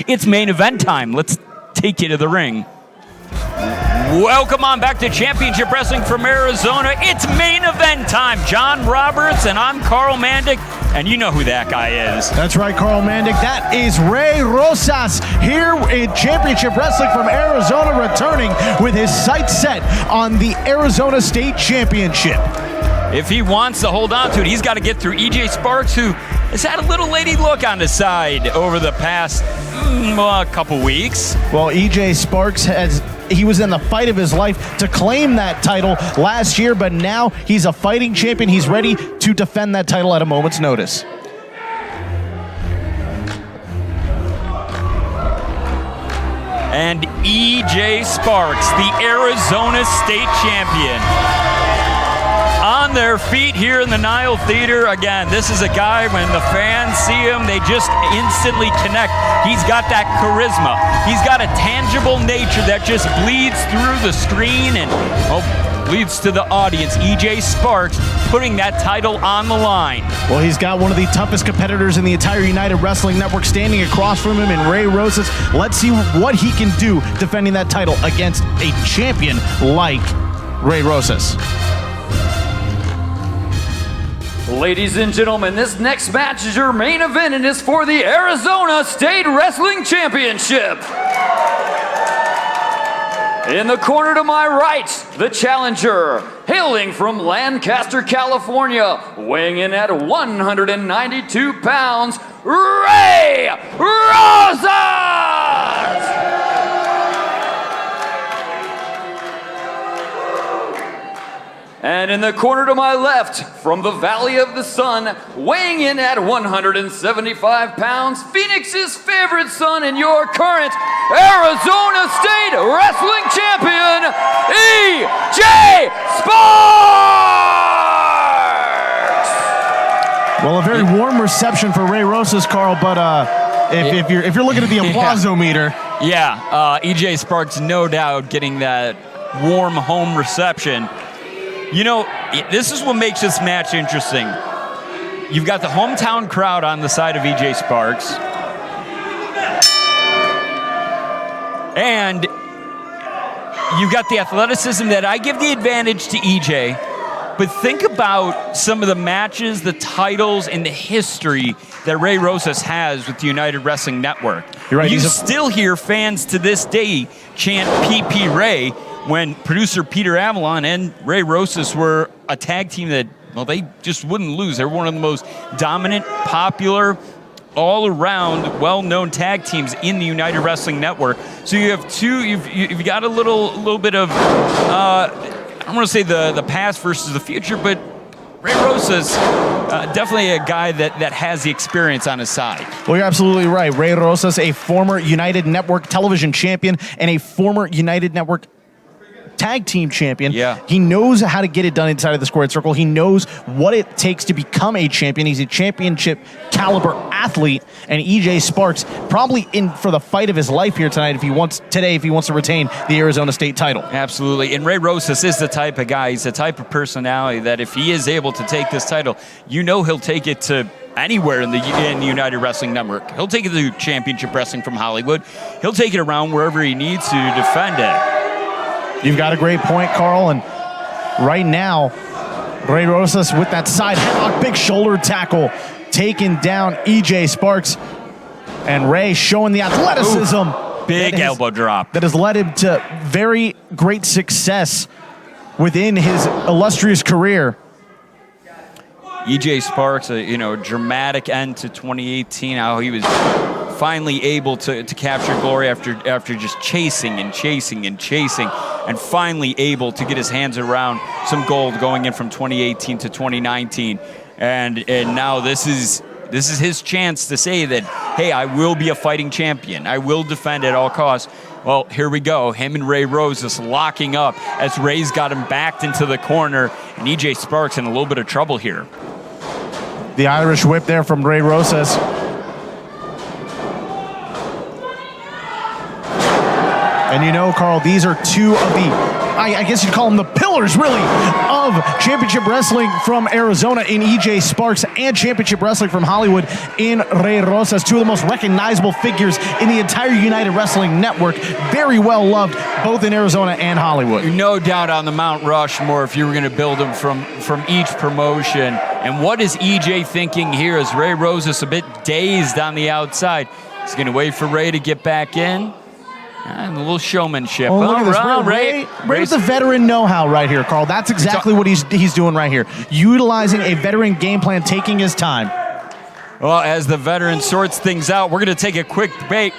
It's main event time. Let's take you to the ring. Welcome on back to Championship Wrestling from Arizona. It's main event time. John Roberts and I'm Carl Mandic, and you know who that guy is. That's right, Carl Mandic. That is Ray Rosas here in Championship Wrestling from Arizona, returning with his sights set on the Arizona State Championship. If he wants to hold on to it, he's got to get through EJ Sparks, who has had a little lady look on the side over the past couple weeks. Well, EJ Sparks he was in the fight of his life to claim that title last year, but now he's a fighting champion. He's ready to defend that title at a moment's notice. And EJ Sparks, the Arizona State champion, on their feet here in the Nile Theater. Again, this is a guy, when the fans see him, they just instantly connect. He's got that charisma. He's got a tangible nature that just bleeds through the screen and bleeds to the audience. EJ Sparks putting that title on the line. Well, he's got one of the toughest competitors in the entire United Wrestling Network standing across from him in Ray Rosas. Let's see what he can do defending that title against a champion like Ray Rosas. Ladies and gentlemen, this next match is your main event and is for the Arizona State Wrestling Championship. In the corner to my right, the challenger, hailing from Lancaster, California, weighing in at 192 pounds, Ray Rosas! And in the corner to my left, from the Valley of the Sun, weighing in at 175 pounds, Phoenix's favorite son and your current Arizona State Wrestling Champion, EJ Sparks! Well, a very warm reception for Ray Rosas, Carl, but if you're looking at the applause-o-meter. Yeah, EJ Sparks, no doubt, getting that warm home reception. You know, this is what makes this match interesting. You've got the hometown crowd on the side of EJ Sparks. And you've got the athleticism that I give the advantage to EJ. But think about some of the matches, the titles, and the history that Ray Rosas has with the United Wrestling Network. You're right. You still hear fans to this day chant PP Ray, when producer Peter Avalon and Ray Rosas were a tag team that, well, they just wouldn't lose. They were one of the most dominant, popular, all-around, well-known tag teams in the United Wrestling Network. So you have you've got a little bit of, I don't want to say the past versus the future, but Ray Rosas, definitely a guy that has the experience on his side. Well, you're absolutely right. Ray Rosas, a former United Network television champion and a former United Network tag team champion. Yeah. He knows how to get it done inside of the squared circle. He knows what it takes to become a champion. He's a championship caliber athlete, and EJ Sparks probably in for the fight of his life here tonight if he wants to retain the Arizona State title. Absolutely. And Ray Rosas is the type of guy, he's the type of personality that if he is able to take this title, you know he'll take it to anywhere in the United Wrestling Network. He'll take it to Championship Wrestling from Hollywood. He'll take it around wherever he needs to defend it. You've got a great point, Carl, and right now, Ray Rosas with that side headlock, big shoulder tackle, taking down EJ Sparks, and Ray showing the athleticism. Ooh, big elbow drop. That has led him to very great success within his illustrious career. EJ Sparks, a dramatic end to 2018, how he was finally able to capture glory after just chasing and finally able to get his hands around some gold going in from 2018 to 2019. And now this is his chance to say that, hey, I will be a fighting champion. I will defend at all costs. Well, here we go. Him and Ray Rosas locking up as Ray's got him backed into the corner, and EJ Sparks in a little bit of trouble here. The Irish whip there from Ray Rosas. And you know, Carl, these are two of the, I guess you'd call them the pillars, really, of championship wrestling from Arizona in EJ Sparks and championship wrestling from Hollywood in Rey Rosas. Two of the most recognizable figures in the entire United Wrestling Network. Very well loved, both in Arizona and Hollywood. No doubt on the Mount Rushmore if you were going to build them from each promotion. And what is EJ thinking here? Is Rey Rosas a bit dazed on the outside? He's going to wait for Rey to get back in. And a little showmanship. Oh, look at this. Rey's the veteran know-how right here, Carl. That's exactly what he's doing right here. Utilizing a veteran game plan, taking his time. Well, as the veteran sorts things out, we're going to take a quick break.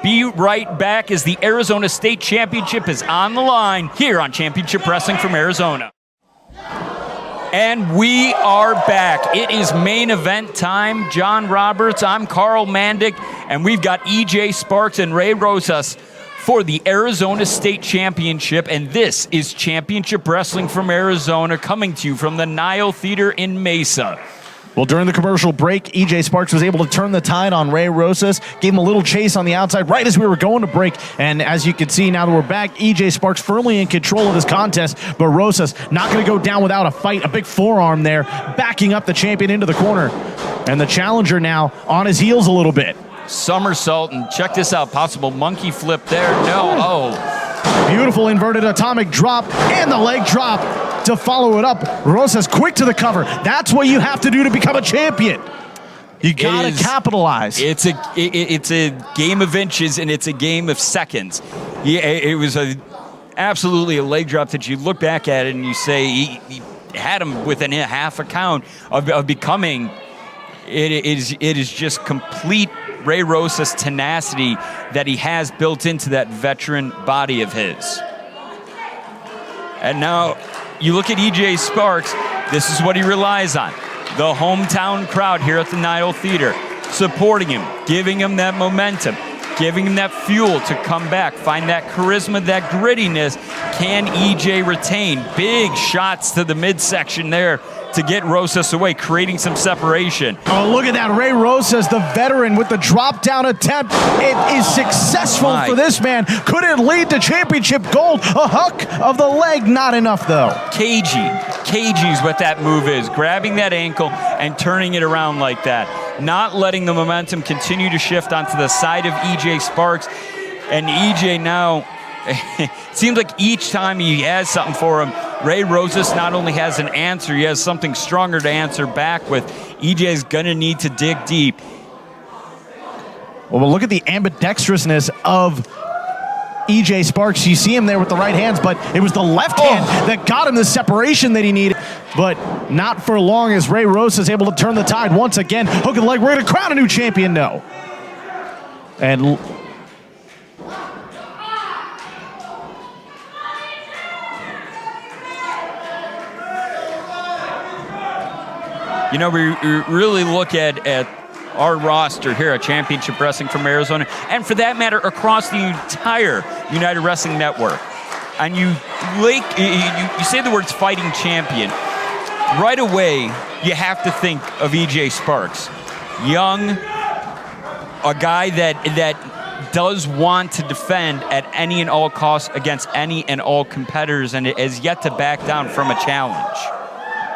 Be right back as the Arizona State Championship is on the line here on Championship Wrestling from Arizona. And we are back. It is main event time. John Roberts, I'm Carl Mandick, and we've got EJ Sparks and Rey Rosas for the Arizona State Championship, and this is Championship Wrestling from Arizona, coming to you from the Nile Theater in Mesa. Well, during the commercial break, EJ Sparks was able to turn the tide on Rey Rosas, gave him a little chase on the outside right as we were going to break. And as you can see, now that we're back, EJ Sparks firmly in control of this contest, but Rosas not going to go down without a fight. A big forearm there, backing up the champion into the corner. And the challenger now on his heels a little bit. Somersault, and check this out, possible monkey flip there. No, oh. Beautiful inverted atomic drop and the leg drop to follow it up. Rosas quick to the cover. That's what you have to do to become a champion. You gotta capitalize. It's a game of inches and it's a game of seconds. It was absolutely a leg drop that you look back at it and you say he had him within a half a count of becoming. It is just complete Rey Rosas tenacity that he has built into that veteran body of his. And now you look at EJ Sparks, this is what he relies on. The hometown crowd here at the Nile Theater, supporting him, giving him that momentum, giving him that fuel to come back, find that charisma, that grittiness. Can EJ retain? Big shots to the midsection there to get Rosas away, creating some separation. Oh, look at that. Rey Rosas, the veteran, with the drop-down attempt. It is successful for this man. Could it lead to championship gold? A hook of the leg, not enough, though. Cagey is what that move is. Grabbing that ankle and turning it around like that. Not letting the momentum continue to shift onto the side of EJ Sparks. And EJ now, it seems like each time he has something for him, Rey Rosas not only has an answer, he has something stronger to answer back with. EJ is going to need to dig deep. Well, look at the ambidextrousness of EJ Sparks. You see him there with the right hands, but it was the left hand that got him the separation that he needed. But not for long as Rey Rosas is able to turn the tide once again. Hook of the leg. We're going to crown a new champion. No. And you know, we really look at our roster here at Championship Wrestling from Arizona, and for that matter, across the entire United Wrestling Network. And you say the words fighting champion. Right away, you have to think of EJ Sparks. Young, a guy that does want to defend at any and all costs against any and all competitors, and is yet to back down from a challenge.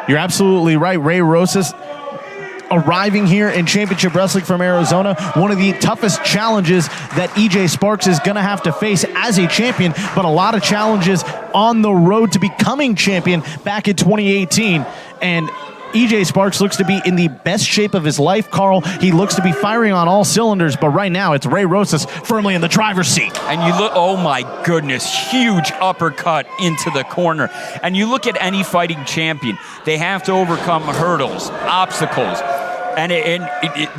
You're absolutely right. Rey Rosas arriving here in Championship Wrestling from Arizona, one of the toughest challenges that EJ Sparks is going to have to face as a champion, but a lot of challenges on the road to becoming champion back in 2018. And EJ Sparks looks to be in the best shape of his life, Carl. He looks to be firing on all cylinders, but right now it's Rey Rosas firmly in the driver's seat. And you look, oh my goodness, huge uppercut into the corner. And you look at any fighting champion, they have to overcome hurdles, obstacles. And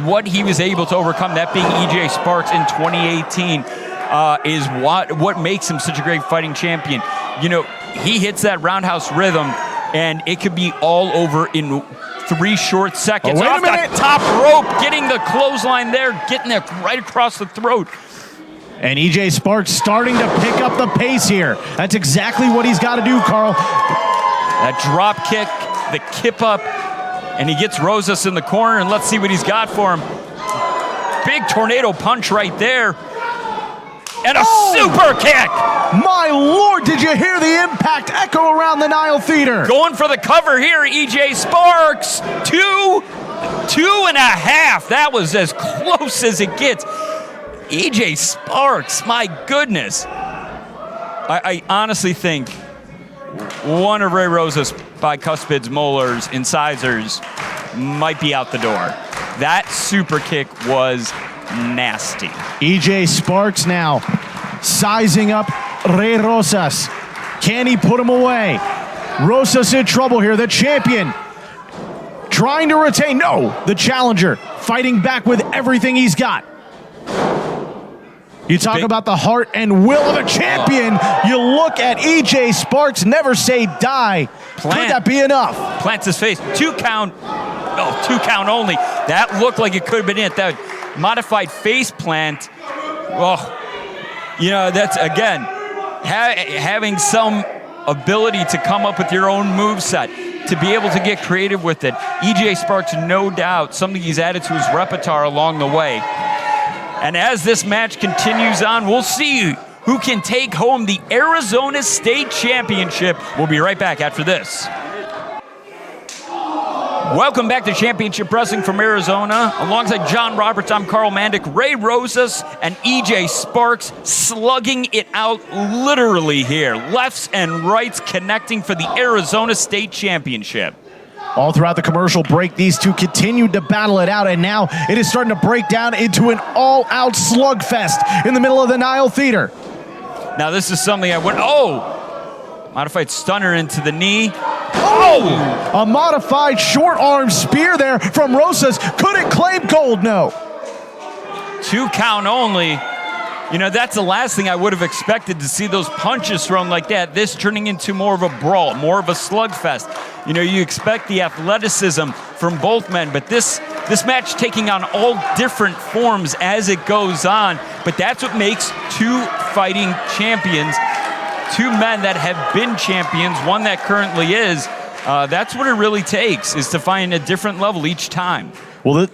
what he was able to overcome, that being EJ Sparks in 2018, is what makes him such a great fighting champion. You know, he hits that roundhouse rhythm, and it could be all over in 3 short seconds. Wait off a minute. the top rope, getting the clothesline there, getting it right across the throat. And EJ Sparks starting to pick up the pace here. That's exactly what he's got to do, Carl. That drop kick, the kip up, and he gets Rosas in the corner, and let's see what he's got for him. Big tornado punch right there. And a super kick. My Lord, did you hear the impact echo around the Nile Theater? Going for the cover here, EJ Sparks. 2.5. That was as close as it gets. EJ Sparks, my goodness. I honestly think one of Ray Rosas' bicuspid molars, incisors, might be out the door. That super kick was nasty. EJ Sparks now sizing up Ray Rosas. Can he put him away? Rosas in trouble here, the champion. Trying to retain, no, the challenger fighting back with everything he's got. You talk about the heart and will of a champion. You look at EJ Sparks, never say die. Could that be enough? Plants his face. 2 count. Oh, 2 count only. That looked like it could have been it. That modified face plant. Oh, you know, that's, again, having some ability to come up with your own moveset, to be able to get creative with it. EJ Sparks, no doubt, something he's added to his repertoire along the way. And as this match continues on, we'll see who can take home the Arizona State Championship. We'll be right back after this. Welcome back to Championship Wrestling from Arizona. Alongside John Roberts, I'm Carl Mandick. Ray Rosas and EJ Sparks slugging it out literally here. Lefts and rights connecting for the Arizona State Championship. All throughout the commercial break, these two continued to battle it out, and now it is starting to break down into an all-out slugfest in the middle of the Nile Theater. Now this is something I went, modified stunner into the knee. Oh! A modified short arm spear there from Rosas. Could it claim gold? No. 2 count only. You know, that's the last thing I would have expected, to see those punches thrown like that. This turning into more of a brawl, more of a slugfest. You know, you expect the athleticism from both men, but this match taking on all different forms as it goes on. But that's what makes 2 fighting champions, 2 men that have been champions, one that currently is. That's what it really takes, is to find a different level each time. Well,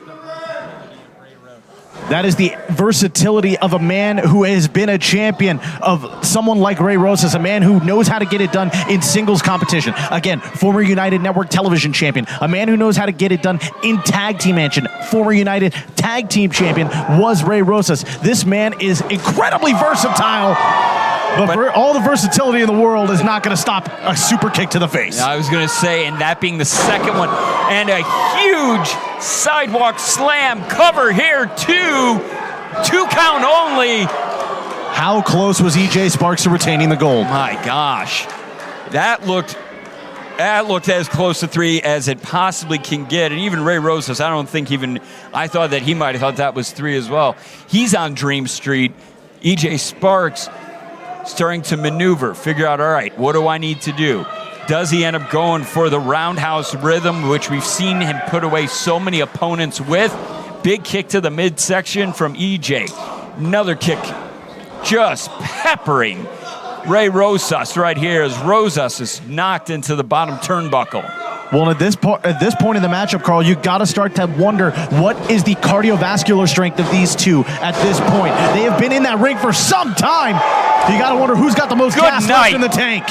that is the versatility of a man who has been a champion, of someone like Ray Rosas, a man who knows how to get it done in singles competition. Again, former United Network television champion, a man who knows how to get it done in tag team action. Former United tag team champion was Ray Rosas. This man is incredibly versatile, but all the versatility in the world is not going to stop a super kick to the face. I was going to say, and that being the second one, and a huge sidewalk slam cover here, 2 count only. How close was EJ Sparks to retaining the gold? My gosh, that looked as close to 3 as it possibly can get. And even Ray Rosas, I thought that he might have thought that was 3 as well. He's on Dream Street. EJ Sparks starting to maneuver, figure out, all right, what do I need to do? Does he end up going for the roundhouse rhythm, which we've seen him put away so many opponents with? Big kick to the midsection from EJ. Another kick just peppering Ray Rosas right here as Rosas is knocked into the bottom turnbuckle. Well, at this point in the matchup, Carl, you got to start to wonder, what is the cardiovascular strength of these two at this point? They have been in that ring for some time. You got to wonder who's got the most gas left in the tank.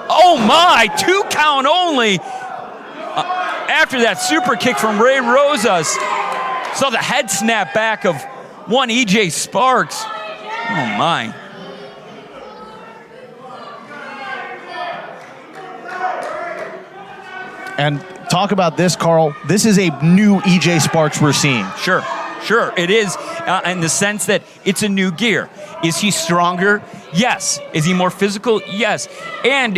Oh my, 2 count only. After that super kick from Ray Rosas, saw the head snap back of one EJ Sparks. Oh my. And talk about this, Carl. This is a new EJ Sparks we're seeing. Sure, it is, in the sense that it's a new gear. Is he stronger? Yes. Is he more physical? Yes. And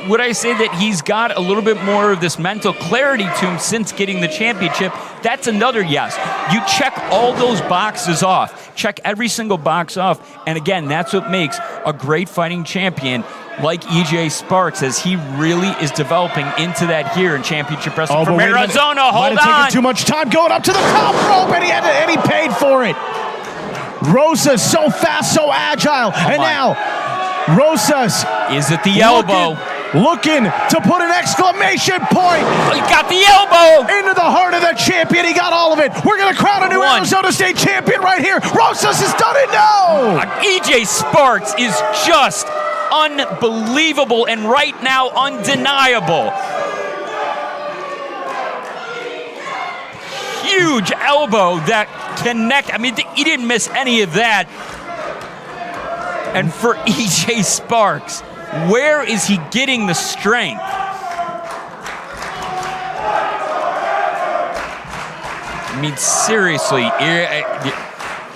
would I say that he's got a little bit more of this mental clarity to him since getting the championship? That's another yes. You check all those boxes off. Check every single box off. And again, that's what makes a great fighting champion like EJ Sparks, as he really is developing into that here in Championship Wrestling from Arizona. Hold on. Might have taken too much time going up to the top rope, and he paid for it. Rosas so fast, so agile, and now Rosas. Is it the elbow? looking to put an exclamation point He got the elbow. into the heart of the champion. He got all of it. We're going to crown a new One. Arizona State champion right here. Rosas has done it. No! EJ Sparks is just unbelievable and right now undeniable. Huge elbow that connect. I mean, he didn't miss any of that. And for EJ Sparks, where is he getting the strength? I mean, seriously,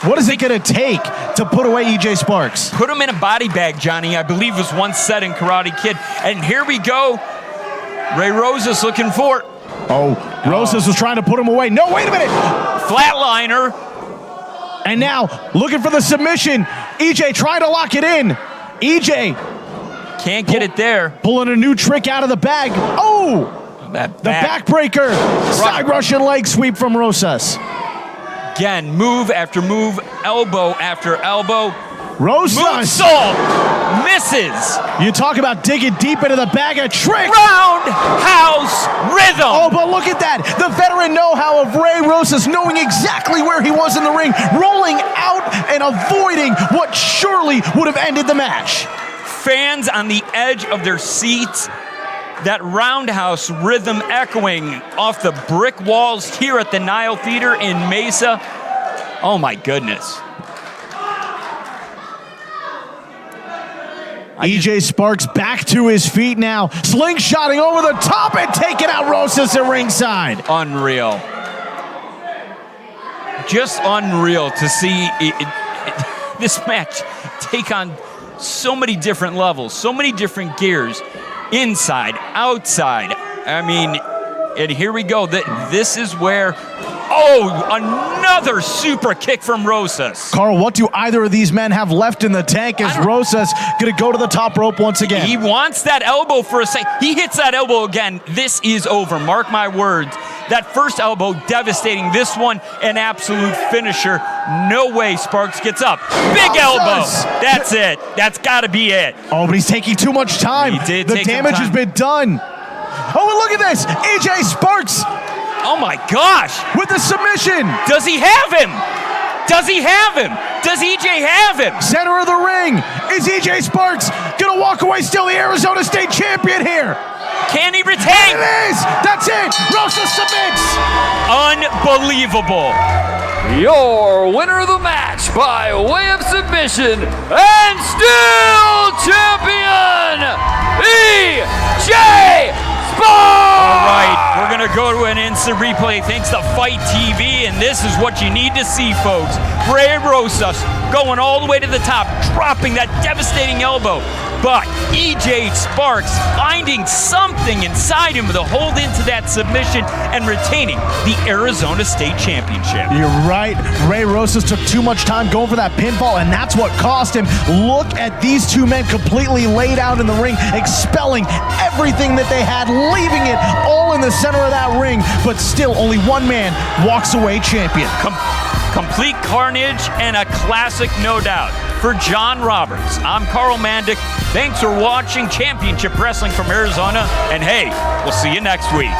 What is it going to take to put away EJ Sparks? put him in a body bag, Johnny, I believe was once said in Karate Kid. And here we go. Ray Rosas looking for Oh, Rosas was trying to put him away. No, wait a minute. flatliner. And now looking for the submission. EJ trying to lock it in. EJ Can't get it there. pulling a new trick out of the bag. Oh, That the backbreaker. Side Russian leg sweep from Rosas. Again, move after move, elbow after elbow. Rosas. Moonsault misses. You talk about digging deep into the bag. A trick. Roundhouse rhythm. Oh, but look at that. The veteran know-how of Ray Rosas, knowing exactly where he was in the ring, rolling out and avoiding what surely would have ended the match. Fans on the edge of their seats. That roundhouse rhythm echoing off the brick walls here at the Nile Theater in Mesa. Oh my goodness. EJ Sparks back to his feet now, slingshotting over the top and taking out Rosas at ringside. Unreal. Just unreal to see this match take on so many different levels, so many different gears, inside, outside. I mean, and here we go. This is where, another super kick from Rosas. Carl, what do either of these men have left in the tank? Is Rosas going to go to the top rope once again? He wants that elbow for a second. He hits that elbow again. This is over. Mark my words. That first elbow devastating. This one, an absolute finisher. No way Sparks gets up. Big elbow. That's it. That's got to be it. Oh, but he's taking too much time. He did the take some damage time. has been done. Oh, and look at this. EJ Sparks Oh my gosh. with the submission. Does he have him? Does he have him? Does EJ have him? Center of the ring. Is EJ Sparks going to walk away still the Arizona State champion here? Can he retain? It is. That's it. Rosas submits. Unbelievable. Your winner of the match by way of submission and still champion, EJ Sparks! All right, we're going to go to an instant replay thanks to Fight TV, and this is what you need to see, folks. Ray Rosas going all the way to the top, dropping that devastating elbow. But EJ Sparks finding something inside him to hold into that submission and retaining the Arizona State Championship. You're right. Ray Rosas took too much time going for that pinfall, and that's what cost him. Look at these two men completely laid out in the ring, expelling everything that they had, leaving it all in the center of that ring. But still, only one man walks away champion. Complete carnage and a classic, no doubt. For John Roberts, I'm Carl Mandick. Thanks for watching Championship Wrestling from Arizona. And hey, we'll see you next week.